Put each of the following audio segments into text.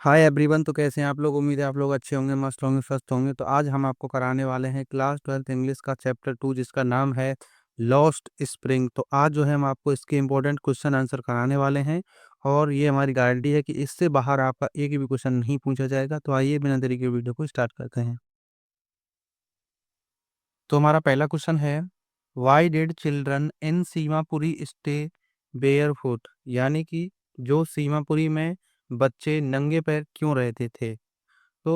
Hi everyone. तो कैसे हैं आप लोग? उम्मीद है आप लोग अच्छे होंगे, मस्त होंगे, स्वस्थ होंगे। तो आज हम आपको कराने वाले हैं क्लास 12th इंग्लिश का चैप्टर 2, जिसका नाम है लॉस्ट स्प्रिंग। तो आज जो है हम आपको इसके इंपॉर्टेंट क्वेश्चन आंसर कराने वाले हैं, और ये हमारी गारंटी है कि इससे बाहर आपका एक भी क्वेश्चन नहीं पूछा जाएगा। तो आइए बिना देरी के वीडियो को स्टार्ट करते हैं। तो हमारा पहला क्वेश्चन है, why did children in Seemapuri stay barefoot? यानी कि जो सीमापुरी में बच्चे नंगे पैर क्यों रहते थे? तो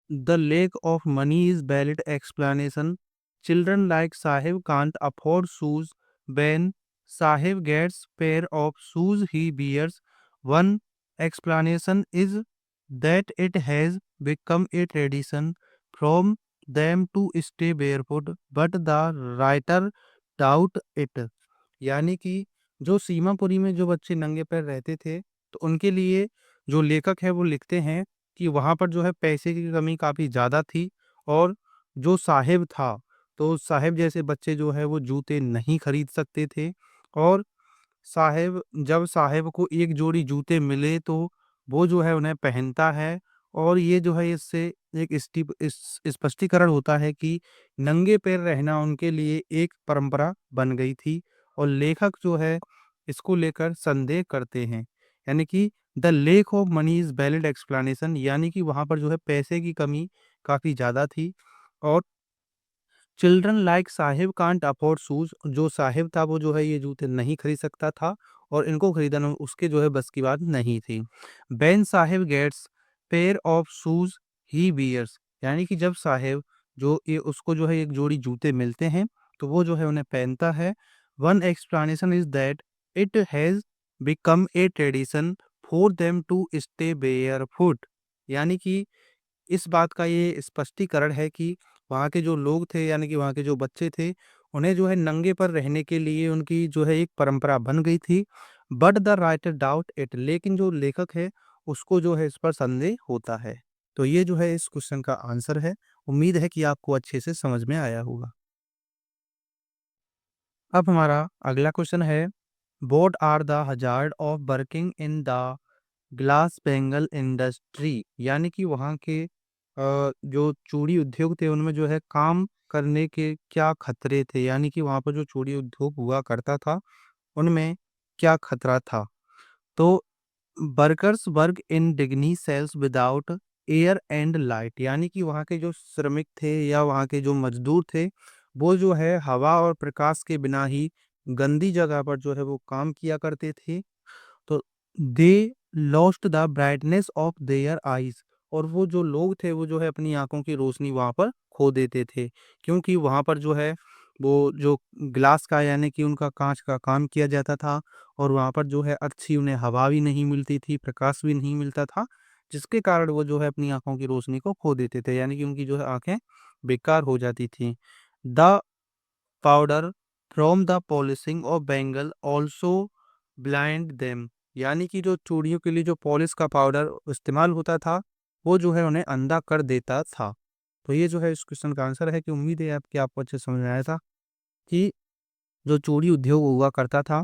the lack of money is valid explanation. Children like Sahib can't afford shoes. When Sahib gets pair of shoes he wears, one explanation is that it has become a tradition from them to stay barefoot, but the writer doubt it. यानी कि जो सीमापुरी में जो बच्चे नंगे पैर रहते थे, तो उनके लिए जो लेखक है वो लिखते हैं कि वहाँ पर जो है पैसे की कमी काफ़ी ज़्यादा थी। और जो साहिब था, तो साहिब जैसे बच्चे जो है वो जूते नहीं खरीद सकते थे। और जब साहिब को एक जोड़ी जूते मिले तो वो जो है उन्हें पहनता है। और ये जो है इससे एक स्पष्टीकरण होता है कि नंगे पैर रहना उनके लिए एक परंपरा बन गई थी। और लेखक जो है इसको लेकर संदेह करते हैं, यानी कि the lake of money is valid explanation, यानी कि वहाँ पर जो है पैसे की कमी काफ़ी ज़्यादा थी। और children like Sahib can't afford shoes, जो साहिब था वो जो है ये जूते नहीं खरीद सकता था, और इनको खरीदना उसके जो है बस की बात नहीं थी। Ben sahib gets pair of shoes he bears, यानी कि जब साहिब जो ये उसको जो है एक जोड़ी जूते मिलते हैं तो वो जो है उन्हें पहनता है। One explanation is that it has become a tradition for them to stay barefoot, यानी कि इस बात का ये स्पष्टीकरण है कि वहाँ के जो लोग थे, यानी कि वहाँ के जो बच्चे थे, उन्हें जो है नंगे पर रहने के लिए उनकी जो है एक परंपरा बन गई थी। But the writer doubt it, लेकिन जो लेखक है उसको जो है इस पर संदेह होता है। तो ये जो है इस क्वेश्चन का आंसर है। उम्मीद है कि आपको अच्छे से समझ में आया होगा। अब हमारा अगला क्वेश्चन है, what are the hazard of working in the glass bangle industry? यानी कि वहाँ के जो चूड़ी उद्योग थे उनमें जो है काम करने के क्या खतरे थे, यानी कि वहाँ पर जो चूड़ी उद्योग हुआ करता था उनमें क्या खतरा था? तो वर्कर्स वर्क इन डिग्नी cells without air and light, यानी कि वहाँ के जो श्रमिक थे या वहाँ के जो मजदूर थे वो जो है हवा और प्रकाश के बिना ही गंदी जगह पर जो है वो काम किया करते थे। तो they lost the brightness of their eyes, और वो जो लोग थे वो जो है अपनी आंखों की रोशनी वहां पर खो देते थे, क्योंकि वहां पर जो है वो जो ग्लास का यानी कि उनका कांच का काम किया जाता था, और वहां पर जो है अच्छी उन्हें हवा भी नहीं मिलती थी, प्रकाश भी नहीं मिलता था, जिसके कारण वो जो है अपनी आंखों की रोशनी को खो देते थे, यानी कि उनकी जो है आंखें बेकार हो जाती थी। The powder from the polishing of Bengal also blind them, यानी कि जो चूड़ियों के लिए जो पॉलिश का पाउडर इस्तेमाल होता था वो जो है उन्हें अंधा कर देता था। तो ये जो है इस क्वेश्चन का आंसर है। कि उम्मीद है आपको अच्छे से समझ में आया था कि जो चूड़ी उद्योग हुआ करता था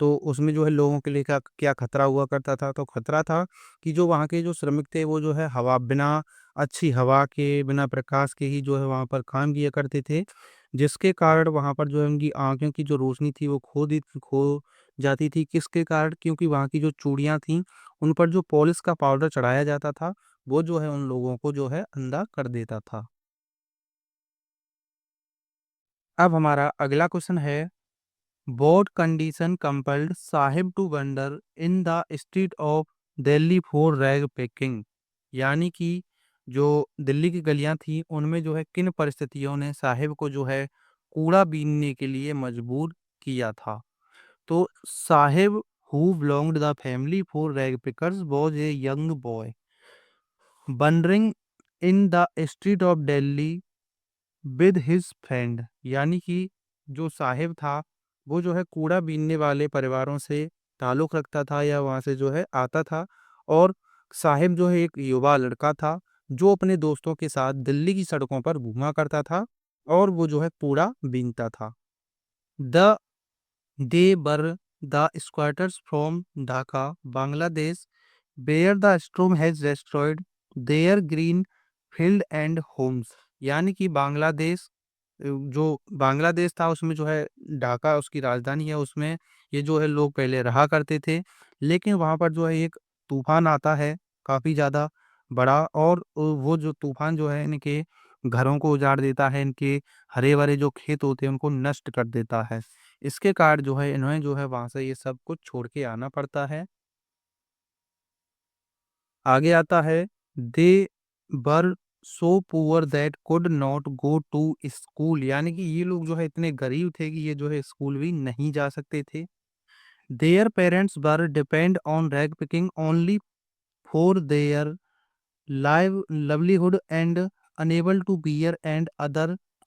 तो उसमें जो है लोगों के लिए क्या क्या खतरा हुआ करता था। तो खतरा था कि जो वहाँ के जो श्रमिक थे वो जो है हवा बिना अच्छी हवा के, बिना प्रकाश के ही जो है वहाँ पर काम किया करते थे, जिसके कारण वहाँ पर जो है उनकी आंखों की जो रोशनी थी वो खो जाती थी। किसके कारण? क्योंकि वहाँ की जो चूड़ियाँ थीं उन पर जो पॉलिश का पाउडर चढ़ाया जाता था वो जो है उन लोगों को जो है अंधा कर देता था। अब हमारा अगला क्वेश्चन है, board condition compelled Sahib to wander in the street of Delhi for rag picking, यानी कि जो दिल्ली की गलियां थी उनमें जो है किन परिस्थितियों ने साहिब को जो है कूड़ा बीनने के लिए मजबूर किया था? तो Sahib who belonged the family for rag pickers was a young boy wondering in the street of Delhi with his friend, यानी कि जो साहिब था वो जो है कूड़ा बीनने वाले परिवारों से ताल्लुक़ रखता था या वहाँ से जो है आता था। और साहिब जो है एक युवा लड़का था जो अपने दोस्तों के साथ दिल्ली की सड़कों पर घूमा करता था और वो जो है कूड़ा बीनता था। The they were the squatters from Dhaka Bangladesh where the storm has destroyed their green field and homes. यानी कि बांग्लादेश, जो बांग्लादेश था उसमें जो है ढाका उसकी राजधानी है, उसमें ये जो है लोग पहले रहा करते थे। लेकिन वहाँ पर जो है एक तूफान आता है काफ़ी ज़्यादा बड़ा, और वो जो तूफान जो है इनके घरों को उजाड़ देता है, इनके हरे भरे जो खेत होते हैं उनको नष्ट कर देता है। इसके कारण जो है इन्हें जो है वहाँ से ये सब कुछ छोड़ के आना पड़ता है। आगे आता है, they were so poor that could not go to school. यानी कि ये लोग जो है इतने गरीब थे कि ये जो है स्कूल भी नहीं जा सकते थे। Their parents were depend on rag picking only for their live livelihood and unable to bear and other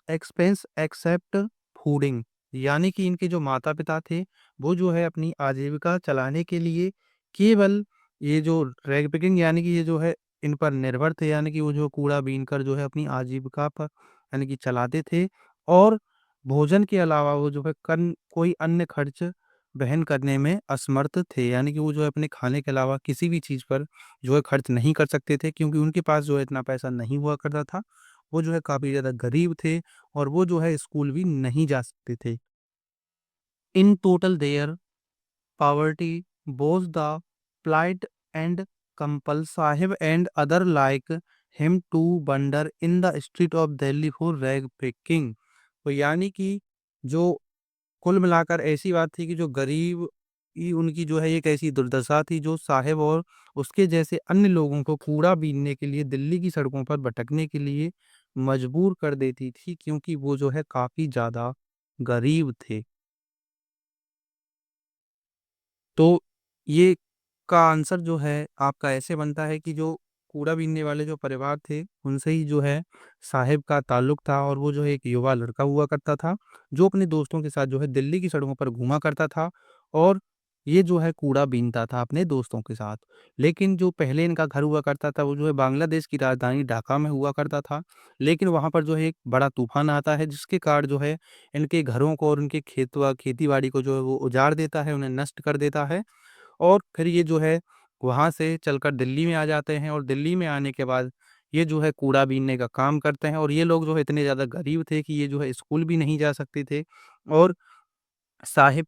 expense except fooding. यानी कि इनके जो माता पिता थे वो जो है अपनी आजीविका चलाने के लिए केवल ये जो रैग पिकिंग यानी कि ये जो है इन पर निर्भर थे, यानी कि वो जो कूड़ा बीन कर जो है अपनी आजीविका पर यानी कि चलाते थे, और भोजन के अलावा वो जो है कन कोई अन्य खर्च वहन करने में असमर्थ थे। यानी कि वो जो है अपने खाने के अलावा किसी भी चीज़ पर जो है खर्च नहीं कर सकते थे, क्योंकि उनके पास जो है इतना पैसा नहीं हुआ करता था। वो जो है काफ़ी ज़्यादा गरीब थे और वो जो है स्कूल भी नहीं जा सकते थे। In total there poverty was the plight and compel Sahib and other like him to wander in the street of Delhi for rag picking। तो यानी कि जो कुल मिलाकर ऐसी बात थी कि जो गरीब ही उनकी जो है एक ऐसी दुर्दशा थी जो साहिब और उसके जैसे अन्य लोगों को कूड़ा बीनने के लिए दिल्ली की सड़कों पर भटकने के लिए मजबूर कर देती थी, क्योंकि वो जो है काफी ज्यादा गरीब थे। तो ये का आंसर जो है आपका ऐसे बनता है कि जो कूड़ा बीनने वाले जो परिवार थे उनसे ही जो है साहिब का ताल्लुक था, और वो जो है एक युवा लड़का हुआ करता था जो अपने दोस्तों के साथ जो है दिल्ली की सड़कों पर घूमा करता था, और ये जो है कूड़ा बीनता था अपने दोस्तों के साथ। लेकिन जो पहले इनका घर हुआ करता था वो जो है बांग्लादेश की राजधानी ढाका में हुआ करता था। लेकिन वहाँ पर जो है एक बड़ा तूफान आता है जिसके कारण जो है इनके घरों को और उनके खेती बाड़ी को जो है वो उजाड़ देता है, उन्हें नष्ट कर देता है। और फिर ये जो है वहाँ से चलकर दिल्ली में आ जाते हैं, और दिल्ली में आने के बाद ये जो है कूड़ा बीनने का काम करते हैं। और ये लोग जो है इतने ज़्यादा गरीब थे कि ये जो है स्कूल भी नहीं जा सकते थे, और साहिब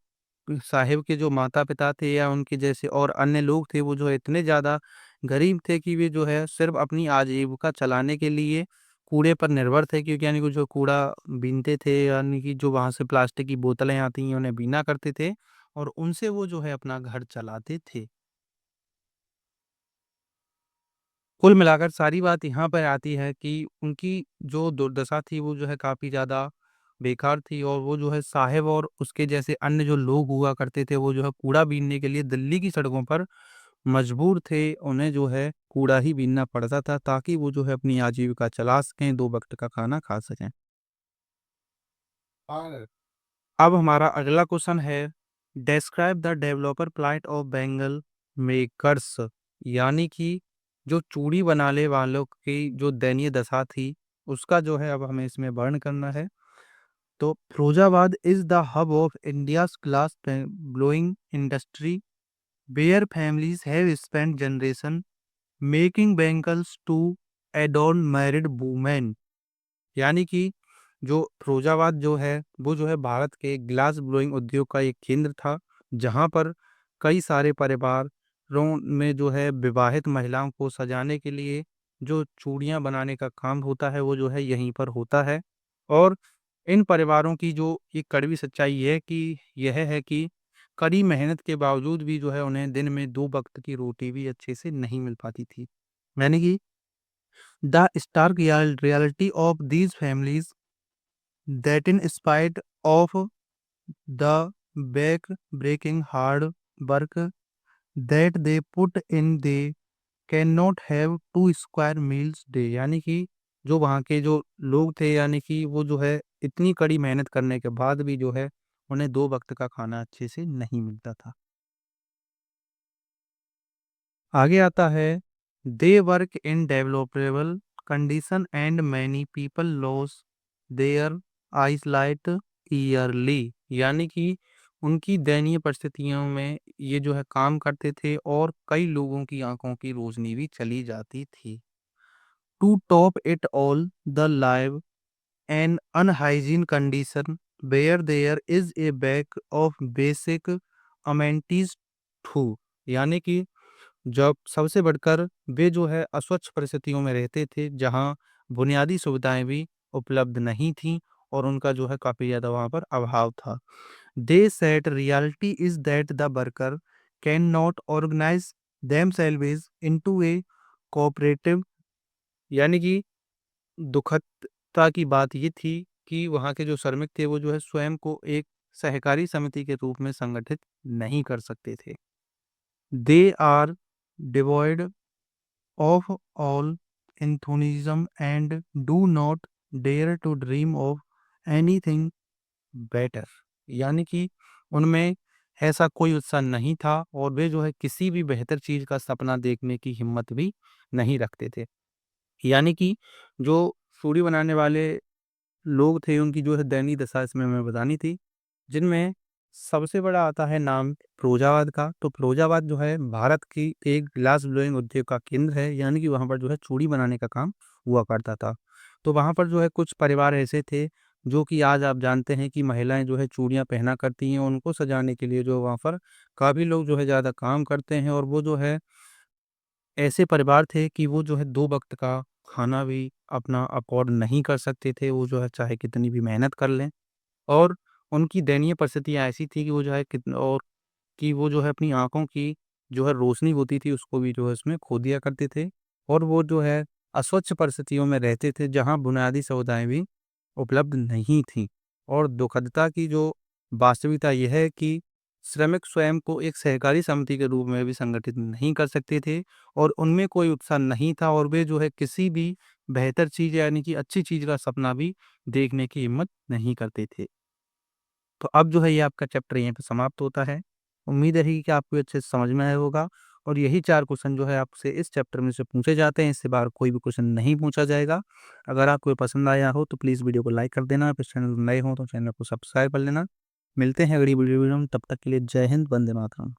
साहिब के जो माता-पिता थे या उनके जैसे और अन्य लोग थे वो जो है इतने ज़्यादा गरीब थे कि वे जो है सिर्फ़ अपनी आजीविका चलाने के लिए कूड़े पर निर्भर थे, क्योंकि यानी कि जो कूड़ा बीनते थे यानी कि जो वहाँ से प्लास्टिक की बोतलें आती हैं उन्हें बीना करते थे, और उनसे वो जो है अपना घर चलाते थे। कुल मिलाकर सारी बात यहाँ पर आती है कि उनकी जो दुर्दशा थी वो जो है काफ़ी ज़्यादा बेकार थी, और वो जो है साहिब और उसके जैसे अन्य जो लोग हुआ करते थे वो जो है कूड़ा बीनने के लिए दिल्ली की सड़कों पर मजबूर थे। उन्हें जो है कूड़ा ही बीनना पड़ता था ताकि वो जो है अपनी आजीविका चला सकें, 2 वक़्त का खाना खा सकें। हाँ। अब हमारा अगला क्वेश्चन है, describe the developer plight of Bengal makers. यानी कि जो चूड़ी बनाने वालों की जो दयनीय दशा थी उसका जो है अब हमें इसमें वर्णन करना है। तो Firozabad is the hub of India's glass blowing industry where families have spent generation making bangles to adorn married women. यानी कि जो फिरोजाबाद जो है वो जो है भारत के ग्लास ब्लोइंग उद्योग का एक केंद्र था, जहाँ पर कई सारे परिवारों में जो है विवाहित महिलाओं को सजाने के लिए जो चूड़ियाँ बनाने का काम होता है वो जो है यहीं पर होता है। और इन परिवारों की जो एक कड़वी सच्चाई है कि यह है कि कड़ी मेहनत के बावजूद भी जो है उन्हें दिन में 2 वक़्त की रोटी भी अच्छे से नहीं मिल पाती थी। यानी कि the stark reality of these families that in spite of the back-breaking hard work that they put in, they cannot have two square meals day। यानी कि जो वहाँ के जो लोग थे यानी कि वो जो है इतनी कड़ी मेहनत करने के बाद भी जो है उन्हें 2 वक़्त का खाना अच्छे से नहीं मिलता था। आगे आता है, they work in deplorable condition and many people lose their eyesight early. यानी कि उनकी दयनीय परिस्थितियों में ये जो है काम करते थे और कई लोगों की आंखों की रोशनी भी चली जाती थी। To top it all, the live and unhygiene condition where there is a lack of basic amenities too, यानी कि जब सबसे बढ़कर वे जो है अस्वच्छ परिस्थितियों में रहते थे, जहाँ बुनियादी सुविधाएं भी उपलब्ध नहीं थीं और उनका जो है काफ़ी ज़्यादा वहाँ पर अभाव था। They said reality is that the worker cannot organize themselves into a cooperative, यानी कि दुखदता की बात ये थी कि वहाँ के जो श्रमिक थे वो जो है स्वयं को एक सहकारी समिति के रूप में संगठित नहीं कर सकते थे। They are devoid of all enthusiasm and do not dare to dream of anything better, यानी कि उनमें ऐसा कोई उत्साह नहीं था और वे जो है किसी भी बेहतर चीज का सपना देखने की हिम्मत भी नहीं रखते थे। यानी कि जो सूरी बनाने वाले लोग थे उनकी जो है दयनीय दशा इसमें हमें बतानी थी, जिनमें सबसे बड़ा आता है नाम फिरोजाबाद का। तो फिरोजाबाद जो है भारत की एक ग्लास ब्लोइंग उद्योग का केंद्र है, यानी कि वहाँ पर जो है चूड़ी बनाने का काम हुआ करता था। तो वहाँ पर जो है कुछ परिवार ऐसे थे जो कि आज आप जानते हैं कि महिलाएं जो है चूड़ियाँ पहना करती हैं, उनको सजाने के लिए जो वहाँ पर काफ़ी लोग जो है ज़्यादा काम करते हैं और वो जो है ऐसे परिवार थे कि वो जो है 2 वक़्त का खाना भी अपना अफ़ोर्ड नहीं कर सकते थे, वो जो है चाहे कितनी भी मेहनत कर लें और उनकी दयनीय परिस्थितियाँ ऐसी थी कि वो जो है वो जो है अपनी आँखों की जो है रोशनी होती थी उसको भी जो है उसमें खो दिया करते थे और वो जो है अस्वच्छ परिस्थितियों में रहते थे जहाँ बुनियादी सुविधाएँ भी उपलब्ध नहीं थीं। और दुखदता की जो वास्तविकता ये है कि श्रमिक स्वयं को एक सहकारी समिति के रूप में भी संगठित नहीं कर सकते थे और उनमें कोई उत्साह नहीं था और वे जो है किसी भी बेहतर चीज़ यानी कि अच्छी चीज़ का सपना भी देखने की हिम्मत नहीं करते थे। तो अब जो है ये आपका चैप्टर यहीं पे समाप्त होता है। उम्मीद रही कि आपको अच्छे से समझ में आया होगा और यही 4 क्वेश्चन जो है आपसे इस चैप्टर में से पूछे जाते हैं, इससे बाहर कोई भी क्वेश्चन नहीं पूछा जाएगा। अगर आपको ये पसंद आया हो तो प्लीज़ वीडियो को लाइक कर देना, फिर चैनल पर नए हो तो चैनल को सब्सक्राइब कर लेना। मिलते हैं अगली वीडियो में, तब तक के लिए जय हिंद, वंदे मातरम।